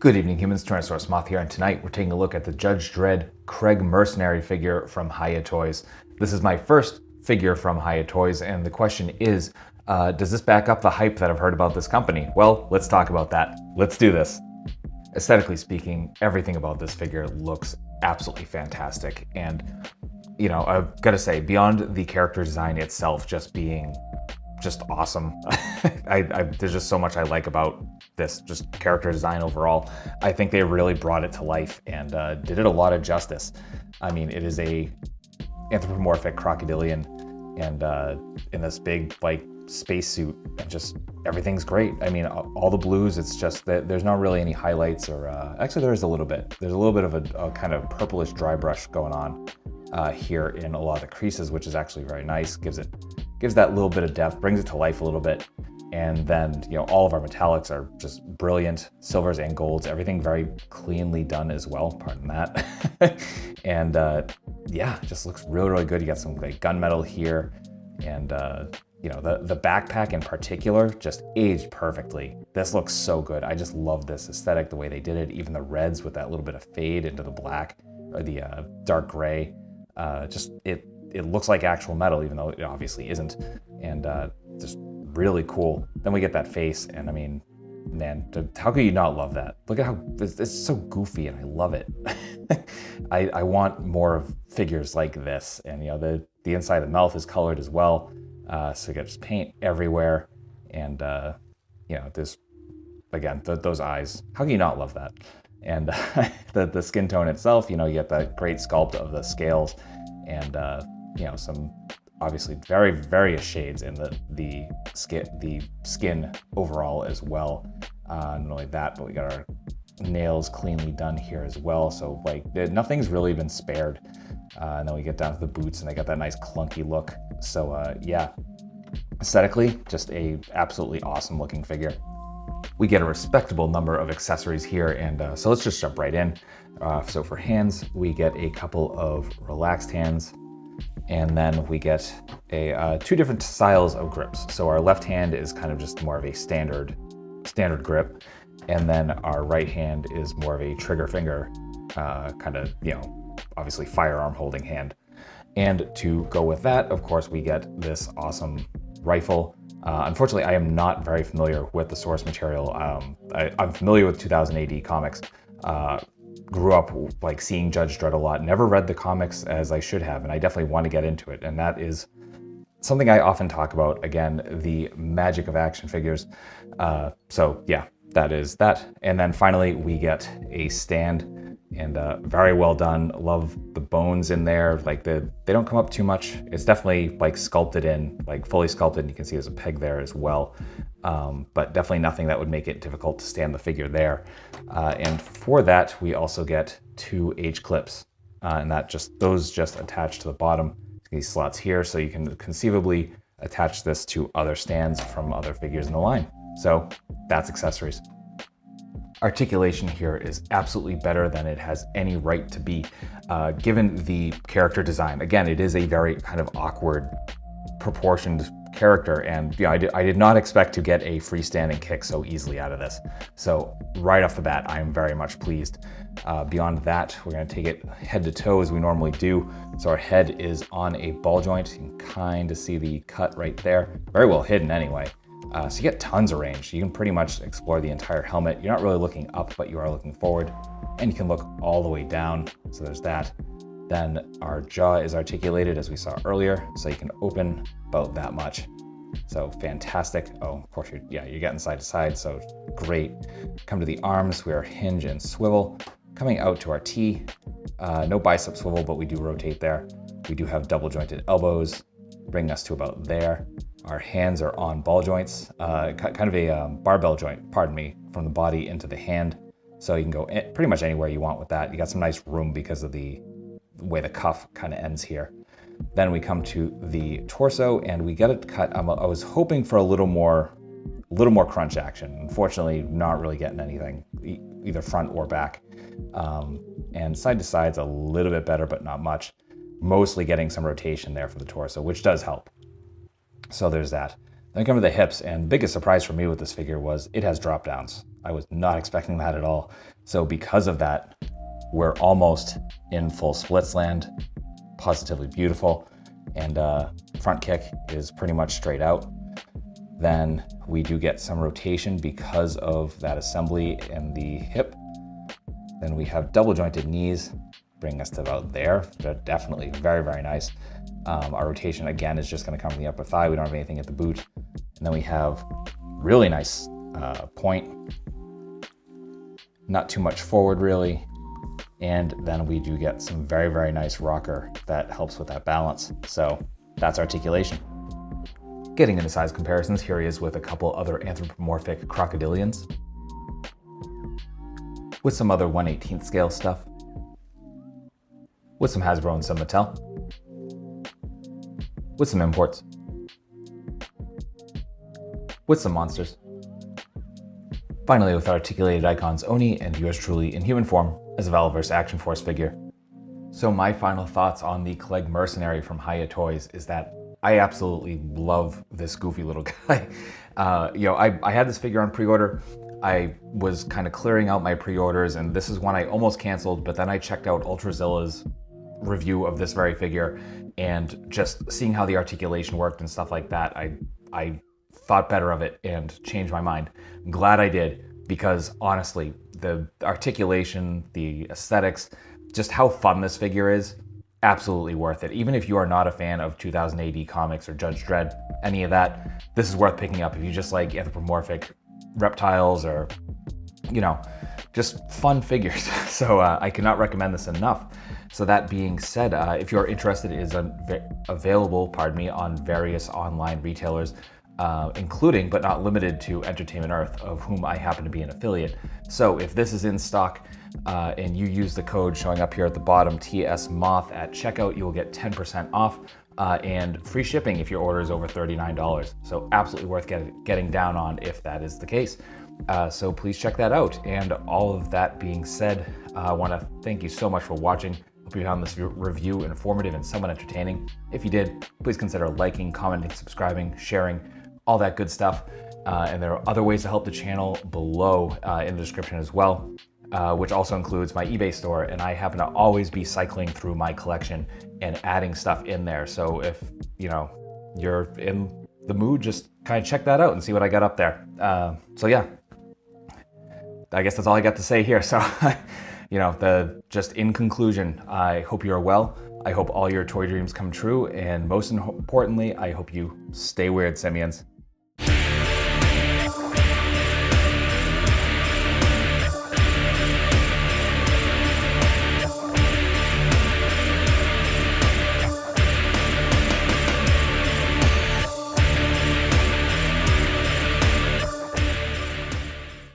Good evening, humans. TyrannosaurusMoth here, and tonight we're taking a look at the Judge Dredd Klegg Mercenary figure from Hiya Toys. This is my first figure from Hiya Toys, and the question is, does this back up the hype that I've heard about this company? Well, let's talk about that. Let's do this. Aesthetically speaking, everything about this figure looks absolutely fantastic, and you know, I've got to say, beyond the character design itself just being just awesome, there's just so much I like about this just character design overall. I think they really brought it to life and did it a lot of justice. I mean, it is a anthropomorphic crocodilian and in this big like spacesuit, and just everything's great. I mean, all the blues, it's just that there's not really any highlights or actually there is a little bit. There's a little bit of a kind of purplish dry brush going on here in a lot of the creases, which is actually very nice. Gives that little bit of depth, brings it to life a little bit. And then, you know, all of our metallics are just brilliant, silvers and golds, everything very cleanly done as well, pardon that. And yeah, just looks really, really good. You got some like gunmetal here, and you know, the backpack in particular just aged perfectly. This looks so good. I just love this aesthetic, the way they did it, even the reds with that little bit of fade into the black or the dark gray. Just it looks like actual metal, even though it obviously isn't, and just really cool. Then we get that face, and I mean, man, how could you not love that? Look at how it's so goofy, and I love it. I want more of figures like this, and you know, the inside of the mouth is colored as well, so you got just paint everywhere, and you know, this again, those eyes. How can you not love that? And the skin tone itself, you know, you get that great sculpt of the scales, and you know, some obviously various shades in the skin overall as well. Not only that, but we got our nails cleanly done here as well. So like nothing's really been spared. And then we get down to the boots, and they got that nice clunky look. So yeah, aesthetically, just a absolutely awesome looking figure. We get a respectable number of accessories here, and so let's just jump right in. So for hands, we get a couple of relaxed hands, and then we get two different styles of grips. So our left hand is kind of just more of a standard grip, and then our right hand is more of a trigger finger, kind of, you know, obviously firearm holding hand. And to go with that, of course, we get this awesome rifle. Unfortunately, I am not very familiar with the source material. I'm familiar with 2000 AD comics. Grew up like seeing Judge Dredd a lot. Never read the comics as I should have, and I definitely want to get into it. And that is something I often talk about. Again, the magic of action figures. So yeah, that is that. And then finally, we get a stand, and very well done. Love the bones in there. Like they don't come up too much. It's definitely like sculpted in, like fully sculpted. You can see there's a peg there as well. But definitely nothing that would make it difficult to stand the figure there. And for that, we also get two H clips, and those just attach to the bottom, these slots here, so you can conceivably attach this to other stands from other figures in the line. So that's accessories. Articulation here is absolutely better than it has any right to be, given the character design. Again, it is a very kind of awkward proportioned character, and you know, I did not expect to get a freestanding kick so easily out of this. So right off the bat, I am very much pleased. Beyond that, we're going to take it head to toe as we normally do. So our head is on a ball joint. You can kind of see the cut right there. Very well hidden anyway. So you get tons of range. You can pretty much explore the entire helmet. You're not really looking up, but you are looking forward, and you can look all the way down. So there's that. Then our jaw is articulated as we saw earlier, so you can open about that much. So fantastic. Oh, of course, you're getting side to side, so great. Come to the arms, we are hinge and swivel. Coming out to our T, no bicep swivel, but we do rotate there. We do have double jointed elbows, bringing us to about there. Our hands are on ball joints, kind of a barbell joint, pardon me, from the body into the hand. So you can go pretty much anywhere you want with that. You got some nice room because of the way the cuff kind of ends here. Then we come to the torso, and we get it cut. I was hoping for a little more crunch action. Unfortunately, not really getting anything, either front or back. And side to side's a little bit better, but not much. Mostly getting some rotation there for the torso, which does help. So there's that. Then we come to the hips, and the biggest surprise for me with this figure was it has drop downs. I was not expecting that at all. So because of that, we're almost in full splits land, positively beautiful, and front kick is pretty much straight out. Then we do get some rotation because of that assembly in the hip. Then we have double jointed knees, bringing us to about there. They're definitely very, very nice. Our rotation again is just gonna come from the upper thigh. We don't have anything at the boot. And then we have really nice point, not too much forward really. And then we do get some very, very nice rocker that helps with that balance. So that's articulation. Getting into size comparisons, here he is with a couple other anthropomorphic crocodilians, with some other 1/18 scale stuff, with some Hasbro and some Mattel, with some imports, with some monsters. Finally, with articulated icons, Oni and yours truly in human form as a Valorverse Action Force figure. So my final thoughts on the Klegg Mercenary from Hiya Toys is that I absolutely love this goofy little guy. I had this figure on pre-order. I was kind of clearing out my pre-orders, and this is one I almost canceled, but then I checked out Ultrazilla's review of this very figure, and just seeing how the articulation worked and stuff like that, I thought better of it and changed my mind. I'm glad I did, because honestly, the articulation, the aesthetics, just how fun this figure is, absolutely worth it. Even if you are not a fan of 2000 AD comics or Judge Dredd, any of that, this is worth picking up if you just like anthropomorphic reptiles or, just fun figures. So I cannot recommend this enough. So that being said, if you're interested, it is available, on various online retailers, including but not limited to Entertainment Earth, of whom I happen to be an affiliate. So if this is in stock and you use the code showing up here at the bottom, TSMoth at checkout, you will get 10% off and free shipping if your order is over $39. So absolutely worth getting down on if that is the case. So please check that out. And all of that being said, I want to thank you so much for watching. Hope you found this review informative and somewhat entertaining. If you did, please consider liking, commenting, subscribing, sharing, all that good stuff. And there are other ways to help the channel below in the description as well, which also includes my eBay store. And I happen to always be cycling through my collection and adding stuff in there. So if you're in the mood, just kind of check that out and see what I got up there. So yeah, I guess that's all I got to say here. So, just in conclusion, I hope you are well. I hope all your toy dreams come true. And most importantly, I hope you stay weird, simians.